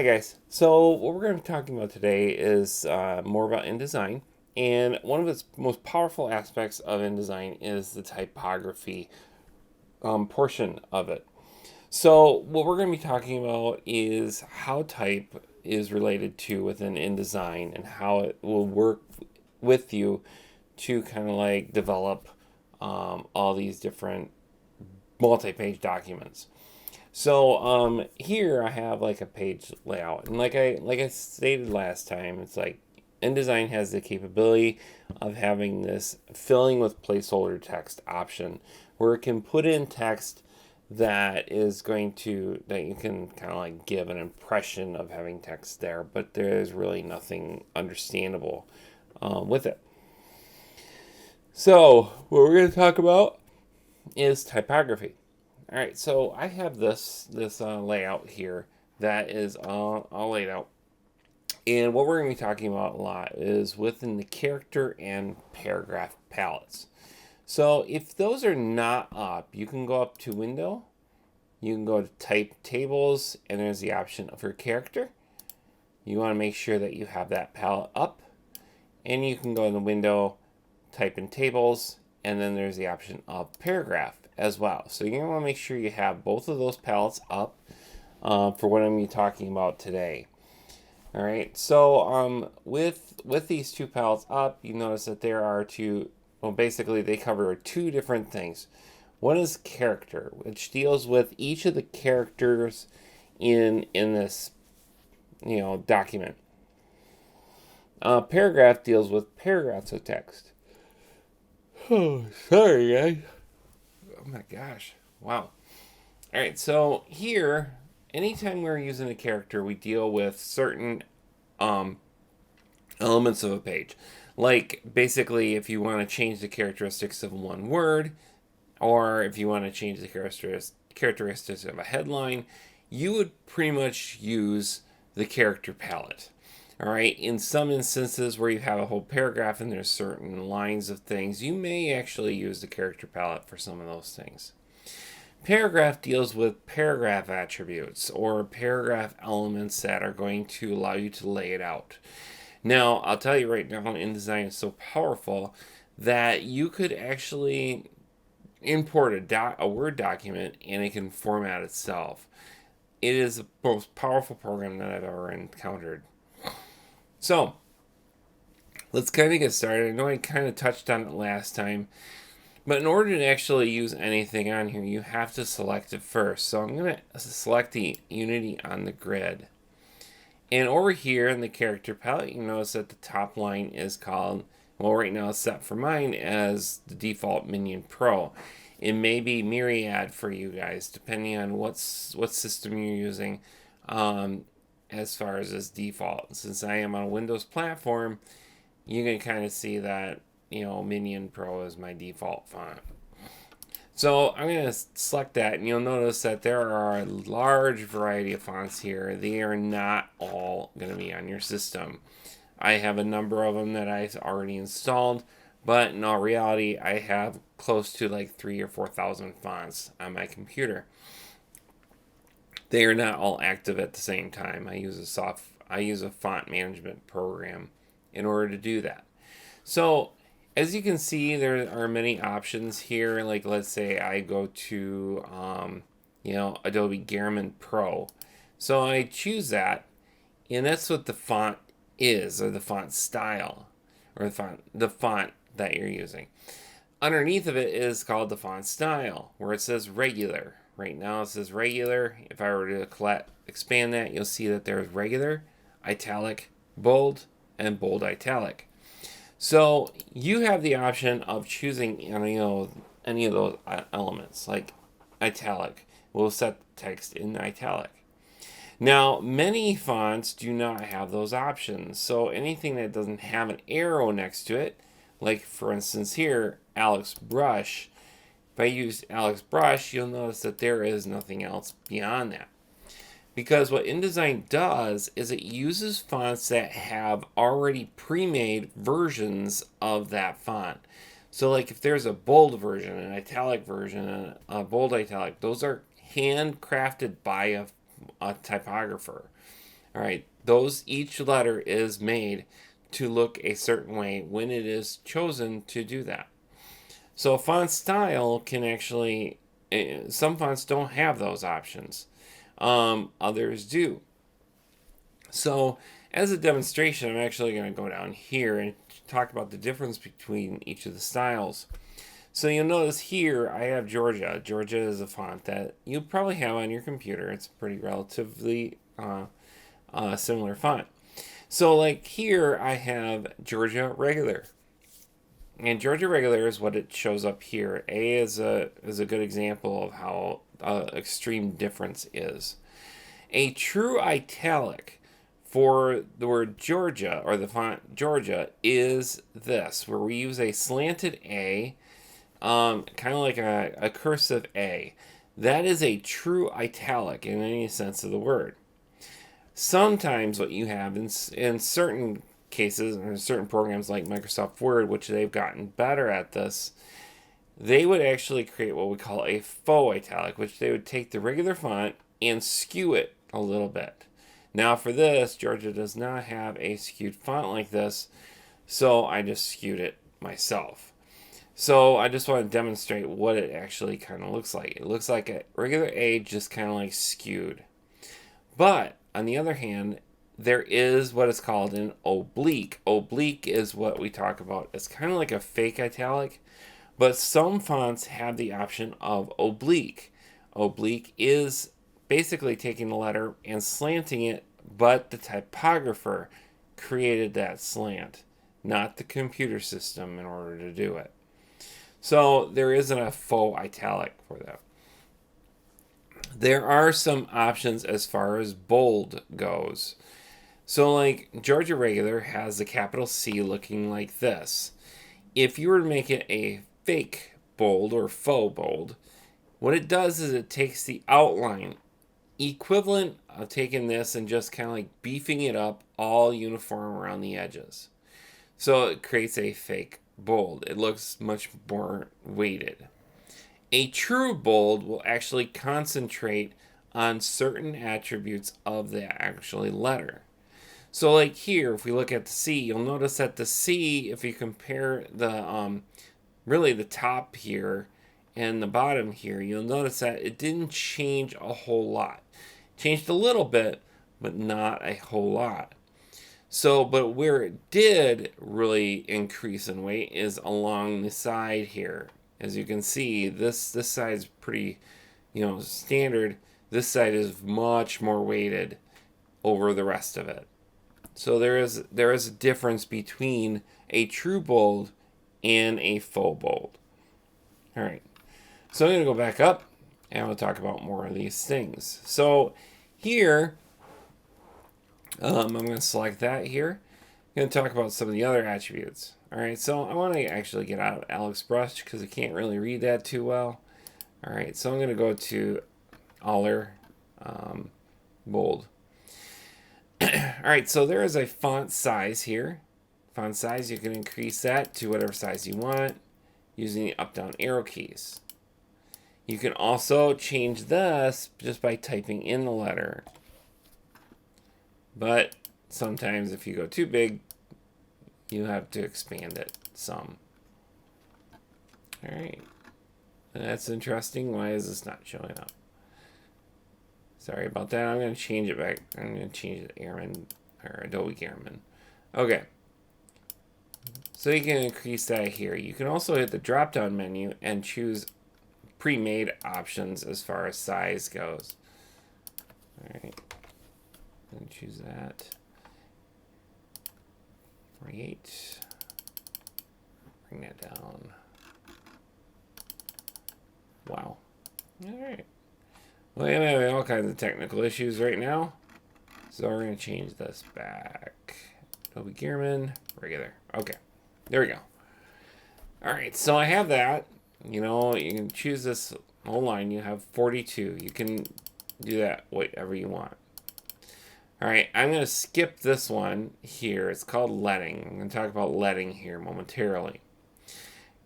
guys. So what we're going to be talking about today is more about InDesign, and one of its most powerful aspects of InDesign is the typography portion of it. So what we're going to be talking about is how type is related to within InDesign and how it will work with you to kind of like develop all these different multi-page documents. So here I have like a page layout, and like I stated last time, it's like InDesign has the capability of having this filling with placeholder text option, where it can put in text that you can kind of like give an impression of having text there, but there is really nothing understandable with it. So what we're going to talk about is typography. All right, so I have this layout here that is all laid out, and what we're going to be talking about a lot is within the character and paragraph palettes. So if those are not up, you can go up to Window, you can go to Type Tables, and there's the option for character. You want to make sure that you have that palette up, and you can go in the Window, Type in Tables, and then there's the option of paragraph as well. So you're going to want to make sure you have both of those palettes up for what I'm going to be talking about today. All right, so with these two palettes up, you notice that there are basically they cover two different things. One is character, which deals with each of the characters in this document. Paragraph deals with paragraphs of text. Oh, sorry, guys. Oh my gosh. Wow. All right, so here, anytime we're using a character, we deal with certain elements of a page. Like, basically, if you want to change the characteristics of one word, or if you want to change the characteristics of a headline, you would pretty much use the character palette. All right, in some instances where you have a whole paragraph and there's certain lines of things, you may actually use the character palette for some of those things. Paragraph deals with paragraph attributes or paragraph elements that are going to allow you to lay it out. Now, I'll tell you right now, InDesign is so powerful that you could actually import a Word document and it can format itself. It is the most powerful program that I've ever encountered. So, let's kind of get started. I know I kind of touched on it last time, but in order to actually use anything on here, you have to select it first. So I'm going to select the Unity on the grid. And over here in the character palette, you notice that the top line is called, well, right now it's set for mine as the default Minion Pro. It may be Myriad for you guys, depending on what system you're using. As far as this default, since I am on a Windows platform, you can kind of see that Minion Pro is my default font. So I'm going to select that, and you'll notice that there are a large variety of fonts here. They are not all going to be on your system. I have a number of them that I've already installed, but in all reality, I have close to like 3,000 or 4,000 fonts on my computer. They are not all active at the same time. I use a font management program in order to do that. So as you can see, there are many options here. Like, let's say I go to Adobe Garamond Pro. So I choose that, and that's what the font is, or the font style, or the font that you're using. Underneath of it is called the font style, where it says regular. Right now it says regular. If I were to expand that, you'll see that there's regular, italic, bold, and bold italic. So you have the option of choosing any of those elements, like italic. We'll set the text in italic. Now, many fonts do not have those options. So anything that doesn't have an arrow next to it, like for instance here, Alex Brush, if I use Alex Brush, you'll notice that there is nothing else beyond that. Because what InDesign does is it uses fonts that have already pre-made versions of that font. So like if there's a bold version, an italic version, and a bold italic, those are handcrafted by a typographer. All right, each letter is made to look a certain way when it is chosen to do that. So font style can actually, some fonts don't have those options. Others do. So as a demonstration, I'm actually going to go down here and talk about the difference between each of the styles. So you'll notice here I have Georgia. Georgia is a font that you probably have on your computer. It's pretty relatively similar font. So like here I have Georgia Regular. And Georgia Regular is what it shows up here. A is a good example of how extreme difference is. A true italic for the word Georgia or the font Georgia is this, where we use a slanted A, kind of like a cursive A. That is a true italic in any sense of the word. Sometimes what you have in certain cases, or certain programs like Microsoft Word, which they've gotten better at this, they would actually create what we call a faux italic, which they would take the regular font and skew it a little bit. Now for this, Georgia does not have a skewed font like this, so I just skewed it myself. So I just want to demonstrate what it actually kind of looks like. It looks like a regular A, just kind of like skewed. But on the other hand, there is what is called an oblique. Oblique is what we talk about. It's kind of like a fake italic, but some fonts have the option of oblique. Oblique is basically taking the letter and slanting it, but the typographer created that slant, not the computer system in order to do it. So there isn't a faux italic for that. There are some options as far as bold goes. So like Georgia Regular has the capital C looking like this. If you were to make it a fake bold or faux bold, what it does is it takes the outline equivalent of taking this and just kind of like beefing it up all uniform around the edges. So it creates a fake bold. It looks much more weighted. A true bold will actually concentrate on certain attributes of the actual letter. So like here, if we look at the C, you'll notice that the C, if you compare the really the top here and the bottom here, you'll notice that it didn't change a whole lot. It changed a little bit, but not a whole lot. So, but where it did really increase in weight is along the side here. As you can see, this side is pretty, standard. This side is much more weighted over the rest of it. So there is a difference between a true bold and a faux bold. All right. So I'm going to go back up and we'll talk about more of these things. So here, I'm going to select that here. I'm going to talk about some of the other attributes. All right, so I want to actually get out of Alex Brush because I can't really read that too well. All right, so I'm going to go to Aller Bold. All right, so there is a font size here. Font size, you can increase that to whatever size you want using the up-down arrow keys. You can also change this just by typing in the letter. But sometimes if you go too big, you have to expand it some. All right. That's interesting. Why is this not showing up? Sorry about that. I'm going to change it back. I'm going to change it to Airman or Adobe Airman. Okay. So you can increase that here. You can also hit the drop-down menu and choose pre-made options as far as size goes. All right. And choose that. 48. Bring that down. Wow. All right. Well, I'm having all kinds of technical issues right now. So we're going to change this back. Adobe Gearman, regular. Okay. There we go. All right. So I have that. You can choose this whole line. You have 42. You can do that whatever you want. All right, I'm going to skip this one here. It's called leading. I'm going to talk about leading here momentarily.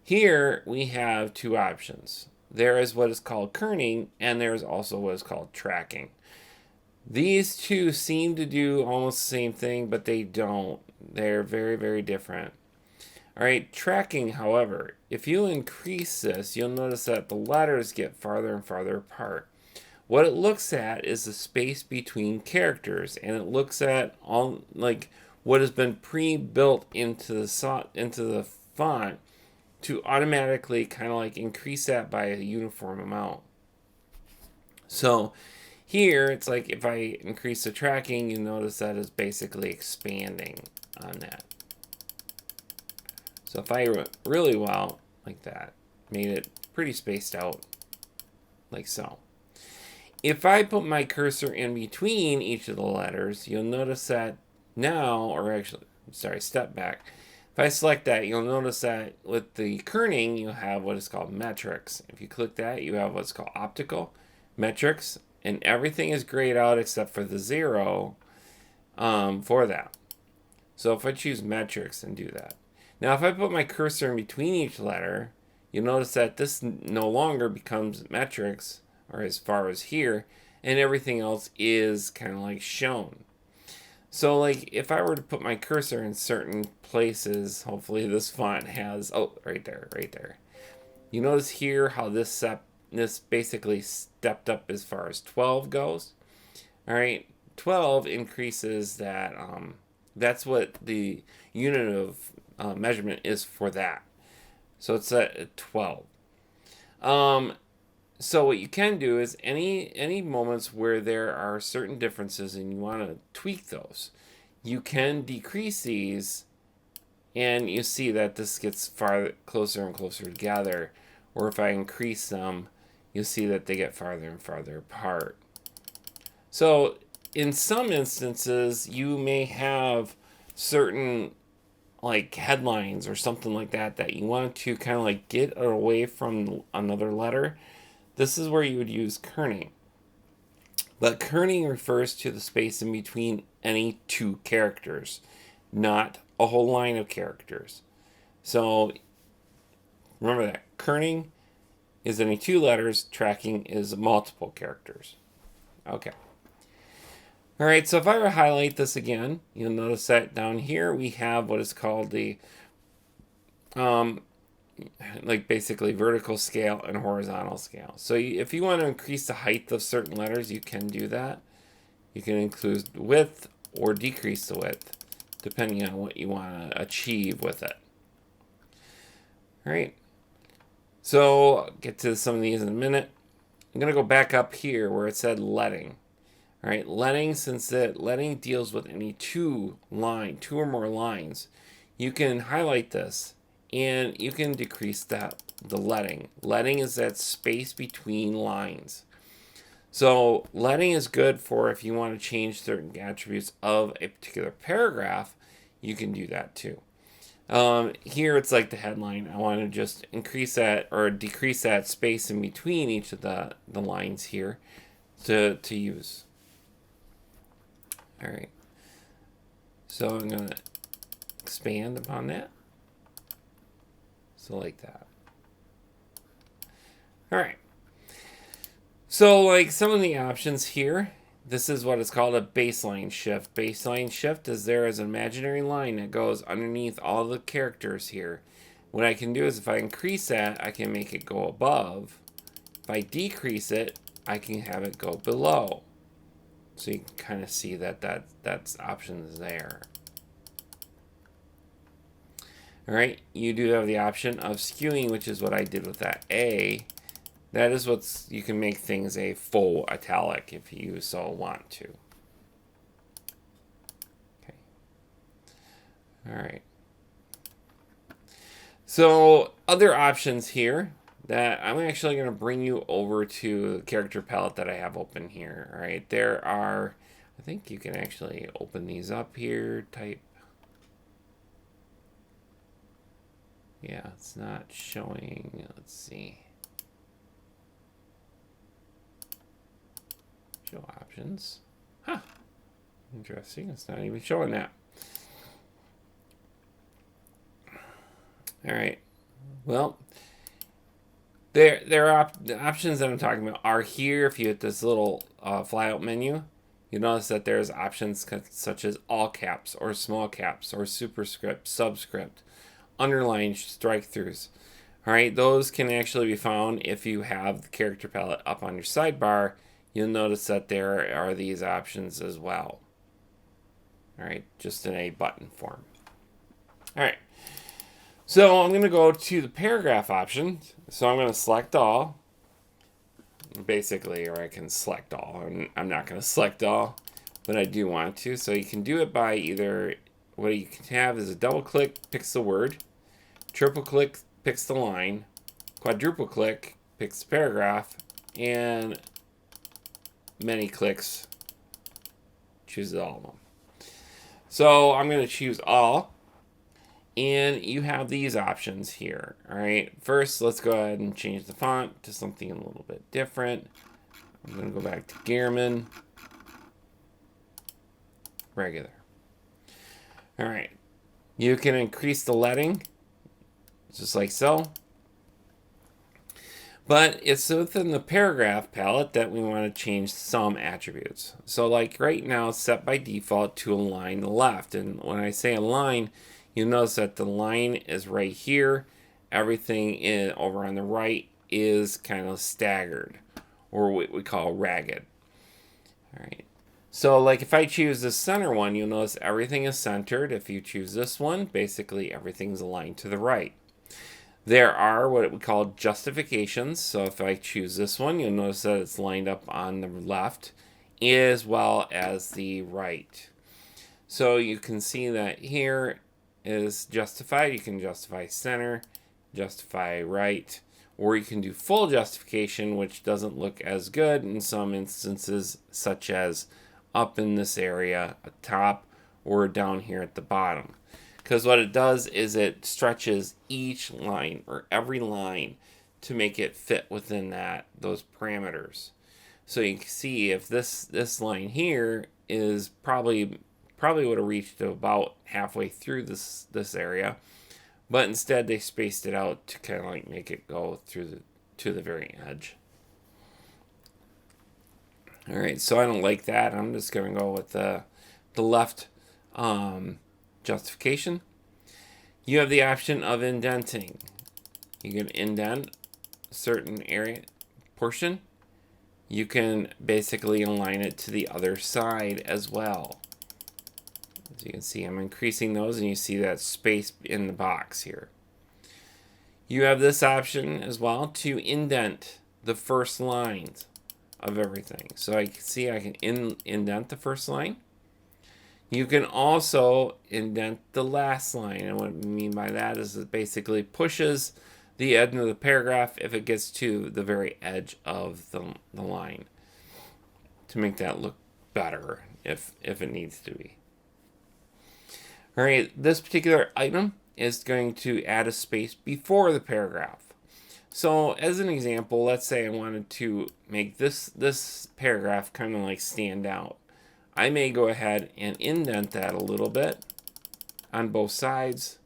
Here we have two options. There is what is called kerning, and there is also what is called tracking. These two seem to do almost the same thing, but they don't. They're very, very different. All right, tracking, however, if you increase this, you'll notice that the letters get farther and farther apart. What it looks at is the space between characters, and it looks at all like what has been pre-built into the font to automatically kind of like increase that by a uniform amount. So here it's like if I increase the tracking, you notice that is basically expanding on that. So if I went really well like that, made it pretty spaced out like so. If I put my cursor in between each of the letters, you'll notice that now, or actually, sorry, step back. If I select that, you'll notice that with the kerning, you have what is called metrics. If you click that, you have what's called optical metrics, and everything is grayed out except for the 0 for that. So if I choose metrics and do that. Now, if I put my cursor in between each letter, you'll notice that this no longer becomes metrics, or as far as here, and everything else is kind of like shown. So like if I were to put my cursor in certain places, hopefully this font has, oh, right there, right there. You notice here how this basically stepped up as far as 12 goes. All right, 12 increases that, that's what the unit of measurement is for that. So it's at 12. So what you can do is any moments where there are certain differences and you want to tweak those, you can decrease these, and you see that this gets far closer and closer together. Or if I increase them, you'll see that they get farther and farther apart. So in some instances, you may have certain like headlines or something like that that you want to kind of like get away from another letter. This is where you would use kerning. But kerning refers to the space in between any two characters, not a whole line of characters. So remember that. Kerning is any two letters, tracking is multiple characters. Okay. All right, so if I were to highlight this again, you'll notice that down here we have what is called the like basically vertical scale and horizontal scale. So if you want to increase the height of certain letters, you can do that. You can include width or decrease the width, depending on what you want to achieve with it. All right. So I'll get to some of these in a minute. I'm going to go back up here where it said letting. All right, letting, since that letting deals with any two or more lines, you can highlight this and you can decrease the letting. Letting is that space between lines. So letting is good for if you want to change certain attributes of a particular paragraph, you can do that too. Here it's like the headline. I want to just increase that or decrease that space in between each of the lines here to use. All right. So I'm going to expand upon that. So like that. All right. So like some of the options here, this is what is called a baseline shift. Baseline shift is there as an imaginary line that goes underneath all the characters here. What I can do is if I increase that, I can make it go above. If I decrease it, I can have it go below. So you can kind of see that's options there. All right, you do have the option of skewing, which is what I did with that A. That is you can make things a full italic if you so want to. Okay. All right. So other options here that I'm actually going to bring you over to the character palette that I have open here. All right, there are, I think you can actually open these up here, type. Yeah, it's not showing, let's see. Show options. Huh, interesting, it's not even showing that. All right, well, the options that I'm talking about are here. If you hit this little flyout menu, you notice that there's options such as all caps or small caps or superscript, subscript, underline, strike throughs. All right, those can actually be found if you have the character palette up on your sidebar. You'll notice that there are these options as well. All right, just in a button form. All right, so I'm going to go to the paragraph option. So I'm going to select all, basically, or I can select all. I'm not going to select all, but I do want to. So you can do it by either, what you can have is a double click picks the word, triple click picks the line, quadruple click picks the paragraph, and many clicks chooses all of them. So I'm going to choose all, and you have these options here. All right, first let's go ahead and change the font to something a little bit different. I'm going to go back to Gearman, regular. All right, you can increase the leading just like so. But it's within the paragraph palette that we want to change some attributes. So like right now, it's set by default to align the left. And when I say align, you notice that the line is right here. Everything over on the right is kind of staggered, or what we call ragged. All right. So like if I choose the center one, you'll notice everything is centered. If you choose this one, basically everything's aligned to the right. There are what we call justifications. So if I choose this one, you'll notice that it's lined up on the left as well as the right. So you can see that here is justified. You can justify center, justify right, or you can do full justification, which doesn't look as good in some instances, such as up in this area, at top, or down here at the bottom. Because what it does is it stretches each line or every line to make it fit within those parameters. So you can see if this line here is probably would have reached to about halfway through this area, but instead they spaced it out to kind of like make it go through to the very edge. All right, so I don't like that. I'm just going to go with the left justification. You have the option of indenting. You can indent a certain area portion. You can basically align it to the other side as well. As you can see, I'm increasing those, and you see that space in the box here. You have this option as well to indent the first lines of everything. So I can see I can indent the first line. You can also indent the last line, and what I mean by that is it basically pushes the end of the paragraph if it gets to the very edge of the line to make that look better if it needs to be. All right, this particular item is going to add a space before the paragraph. So as an example, let's say I wanted to make this paragraph kind of like stand out. I may go ahead and indent that a little bit on both sides.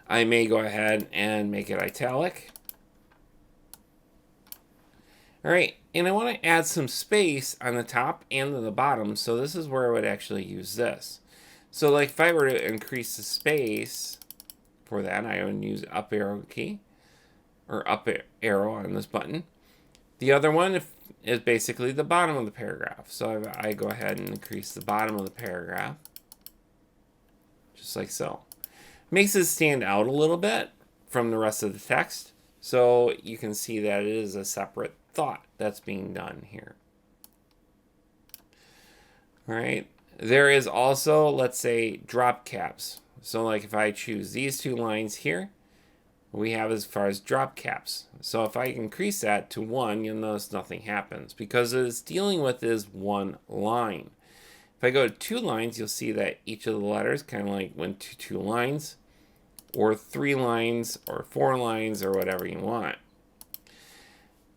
I may go ahead and make it italic. All right, and I want to add some space on the top and on the bottom, so this is where I would actually use this. So like if I were to increase the space for that, I would use up arrow key, or up arrow on this button. The other one is basically the bottom of the paragraph. So I go ahead and increase the bottom of the paragraph, just like so. Makes it stand out a little bit from the rest of the text, so you can see that it is a separate thought that's being done here. All right, there is also, let's say, drop caps. So like if I choose these two lines here, we have as far as drop caps. So if I increase that to 1, you'll notice nothing happens because what it's dealing with is one line. If I go to 2 lines, you'll see that each of the letters kind of like went to 2 lines, or 3 lines, or 4 lines, or whatever you want.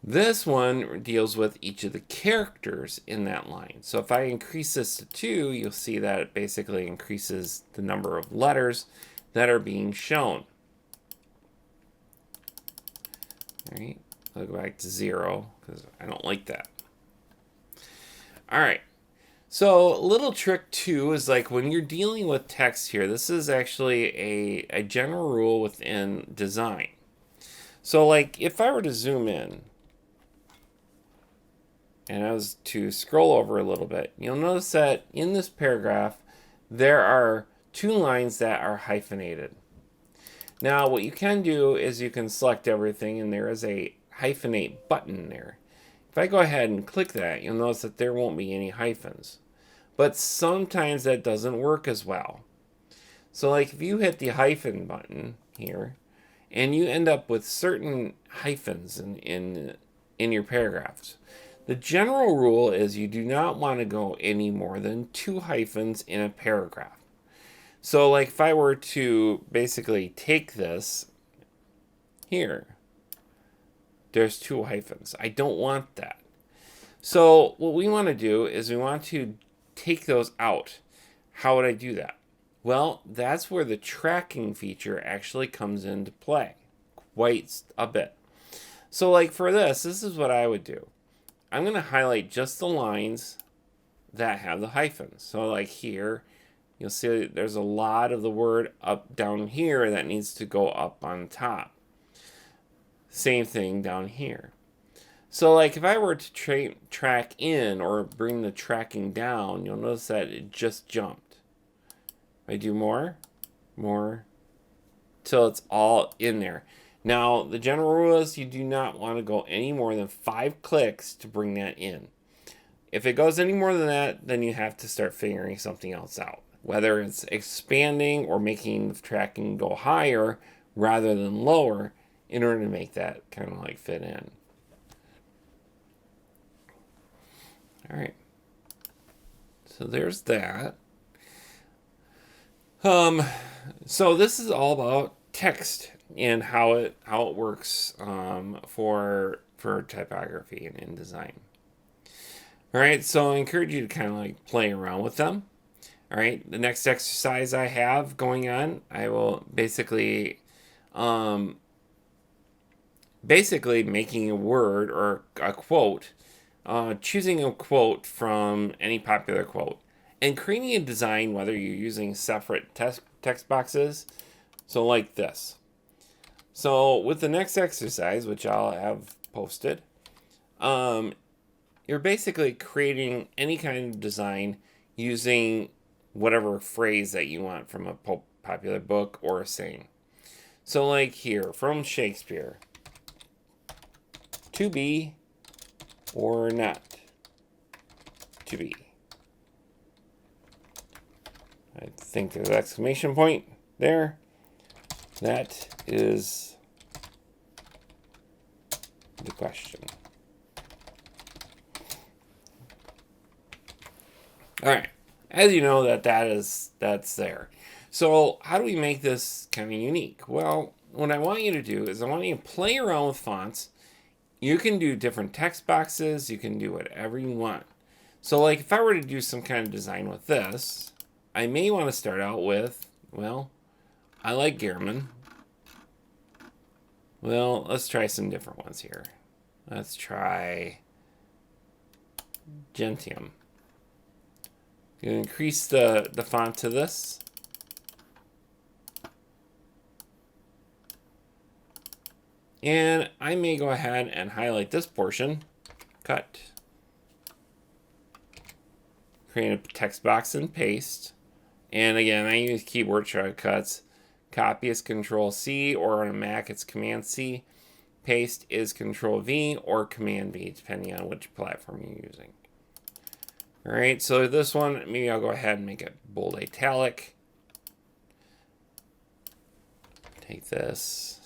This one deals with each of the characters in that line. So if I increase this to 2, you'll see that it basically increases the number of letters that are being shown. All right, I'll go back to 0 because I don't like that. All right. So a little trick too is like when you're dealing with text here, this is actually a general rule within design. So like if I were to zoom in and I was to scroll over a little bit, you'll notice that in this paragraph, there are two lines that are hyphenated. Now, what you can do is you can select everything, and there is a hyphenate button there. If I go ahead and click that, you'll notice that there won't be any hyphens. But sometimes that doesn't work as well. So like if you hit the hyphen button here, and you end up with certain hyphens in your paragraphs, the general rule is you do not want to go any more than 2 hyphens in a paragraph. So like if I were to basically take this here, there's 2 hyphens. I don't want that. So what we want to do is we want to take those out. How would I do that? Well, that's where the tracking feature actually comes into play quite a bit. So like for this is what I would do. I'm going to highlight just the lines that have the hyphens. So like here, you'll see there's a lot of the word up down here that needs to go up on top. Same thing down here. So like if I were to track in or bring the tracking down, you'll notice that it just jumped. If I do more, till it's all in there. Now, the general rule is you do not want to go any more than 5 clicks to bring that in. If it goes any more than that, then you have to start figuring something else out. Whether it's expanding or making the tracking go higher rather than lower in order to make that kind of like fit in. All right. So there's that. So this is all about text and how it works for typography and InDesign. All right, so I encourage you to kind of like play around with them. All right, the next exercise I have going on, I will basically making a word or a quote, choosing a quote from any popular quote, and creating a design whether you're using separate text boxes. So like this. So with the next exercise, which I'll have posted, you're basically creating any kind of design using whatever phrase that you want from a popular book or a saying. So like here, from Shakespeare, to be or not to be. I think there's an exclamation point there. That is the question. All right. As you know, that's there. So how do we make this kind of unique? Well, what I want you to do is I want you to play around with fonts. You can do different text boxes. You can do whatever you want. So like if I were to do some kind of design with this, I may want to start out with, well, I like Gehrman. Well, let's try some different ones here. Let's try Gentium. You increase the font to this. And I may go ahead and highlight this portion. Cut. Create a text box and paste. And again, I use keyboard shortcuts. Copy is Control C, or on a Mac it's Command C. Paste is Control V or Command V, depending on which platform you're using. All right, so this one, maybe I'll go ahead and make it bold italic. Take this.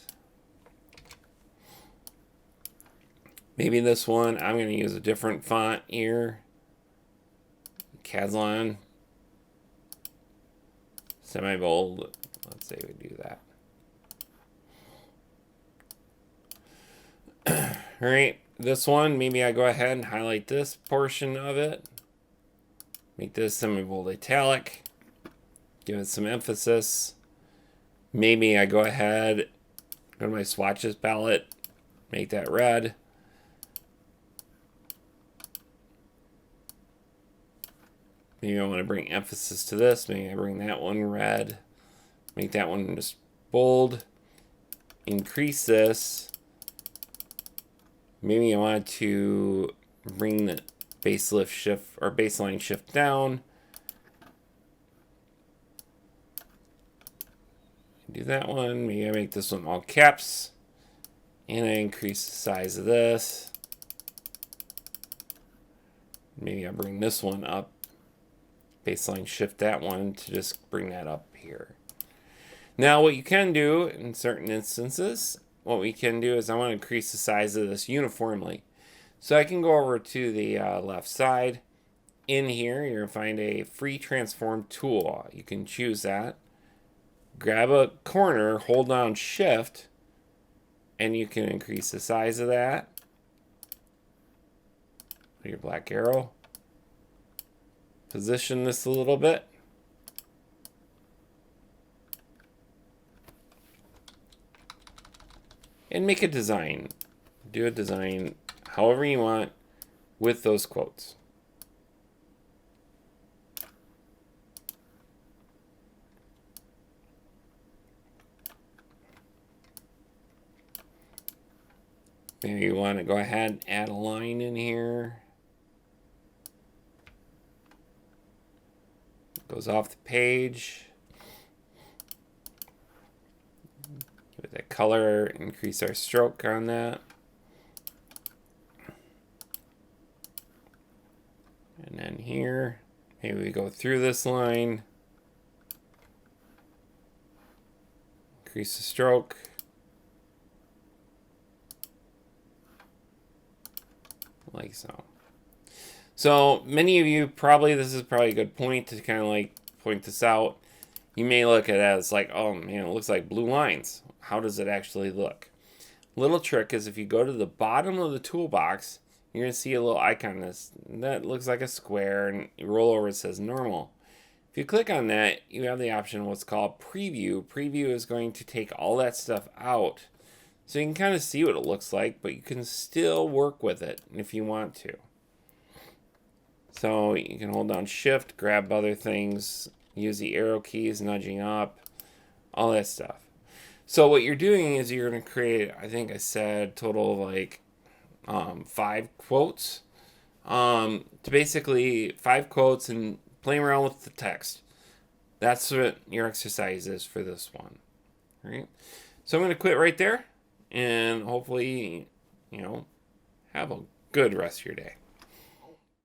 Maybe this one, I'm going to use a different font here. Caslon. Semi-bold. Let's say we do that. All right, this one, maybe I go ahead and highlight this portion of it. Make this semi-bold italic. Give it some emphasis. Maybe I go ahead, go to my swatches palette, make that red. Maybe I want to bring emphasis to this. Maybe I bring that one red. Make that one just bold. Increase this. Maybe I want to bring the base lift shift or baseline shift down. Do that one. Maybe I make this one all caps. And I increase the size of this. Maybe I bring this one up. Baseline shift that one to just bring that up here. Now what you can do in certain instances, what we can do is I want to increase the size of this uniformly. So I can go over to the left side. In here, you're going to find a free transform tool. You can choose that. Grab a corner, hold down shift, and you can increase the size of that. Your black arrow. Position this a little bit. And make a design. Do a design however you want with those quotes. Maybe you want to go ahead and add a line in here. Goes off the page. Give it that color, increase our stroke on that. And then here, maybe we go through this line. Increase the stroke. Like so. So many of you this is probably a good point to kind of like point this out. You may look at it as like, oh man, it looks like blue lines. How does it actually look? Little trick is if you go to the bottom of the toolbox, you're going to see a little icon that looks like a square, and you roll over, it says normal. If you click on that, you have the option of what's called preview. Preview is going to take all that stuff out. So you can kind of see what it looks like, but you can still work with it if you want to. So you can hold down shift, grab other things, use the arrow keys, nudging up, all that stuff. So what you're doing is you're going to create, I think I said total of like 5 quotes. To basically 5 quotes and playing around with the text. That's what your exercise is for this one. All right. So I'm going to quit right there, and hopefully, have a good rest of your day.